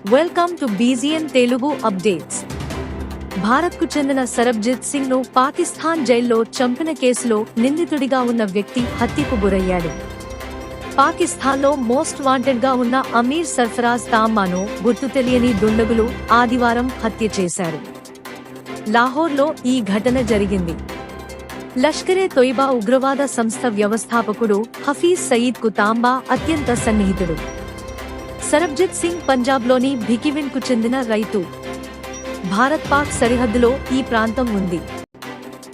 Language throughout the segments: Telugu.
Welcome to బీజీఎన్ Telugu updates. భారత్కు చెందిన సరబ్జిత్ సింగ్ ను పాకిస్తాన్ జైల్లో చంపిన కేసులో నిందితుడిగా ఉన్న వ్యక్తి హత్యకు గురయ్యాడు. పాకిస్తాన్లో మోస్ట్ వాంటెడ్ గా ఉన్న అమీర్ సర్ఫరాజ్ తాంబాను గుర్తు తెలియని దుండగులు ఆదివారం హత్య చేశారు. లాహోర్లో ఈ ఘటన జరిగింది. లష్కరే తొయిబా ఉగ్రవాద సంస్థ వ్యవస్థాపకుడు హఫీజ్ సయీద్ కు తాంబా అత్యంత సన్నిహితుడు. సరబ్జిత్ సింగ్ పంజాబ్లోని భికివిన్ కు చెందిన రైతు. భారత్-పాక్ సరిహద్దులో ఈ ప్రాంతం ఉంది.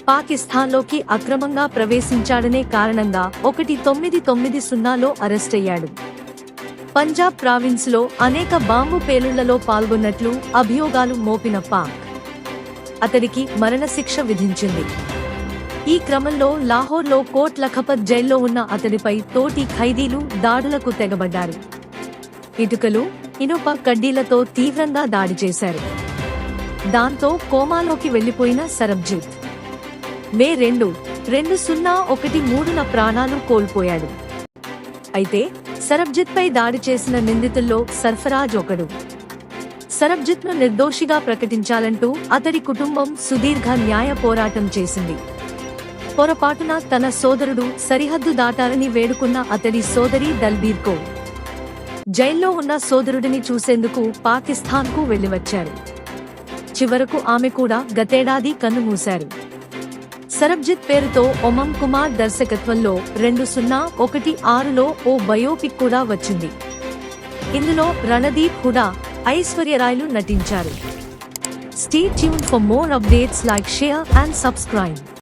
పాకిస్తాన్లోకి అక్రమంగా ప్రవేశించాడనే కారణంగా 1990లో అరెస్టయ్యాడు. పంజాబ్ ప్రావిన్స్లో అనేక బాంబు పేలుళ్లలో పాల్గొన్నట్లు అభియోగాలు మోపిన పాక్ అతడికి మరణశిక్ష విధించింది. ఈ క్రమంలో లాహోర్లో కోట్ లఖపత్ జైల్లో ఉన్న అతడిపై తోటి ఖైదీలు దాడులకు తెగబడ్డారు. ఇటుకలు, ఇనుప కడ్డీలతో తీవ్రంగా దాడి చేశారు. దాంతో కోమాలోకి వెళ్లిపోయిన సరబ్జిత్ మే 2, 2013న ప్రాణాలు కోల్పోయాడు. అయితే సరబ్జిత్ పై దాడి చేసిన నిందితుల్లో సర్ఫరాజ్ ఒకడు. సరబ్జిత్ ను నిర్దోషిగా ప్రకటించాలంటూ అతడి కుటుంబం సుదీర్ఘ న్యాయ పోరాటం చేసింది. పొరపాటున తన సోదరుడు సరిహద్దు దాటాలని వేడుకున్న అతడి సోదరి దల్బీర్ కౌర్ జైల్లో ఉన్న సోదరుడిని చూసేందుకు పాకిస్తాన్కు వెళ్లివచ్చారు. చివరకు ఆమె కూడా గతేడాది కన్నుమూశారు. సరబ్జిత్ పేరుతో ఒమం కుమార్ దర్శకత్వంలో 2016లో ఓ బయోపిక్ కూడా వచ్చింది. ఇందులో రణదీప్ హుడా, ఐశ్వర్యరాయ్లు నటించారు. Stay tuned for more updates. Like, share and subscribe.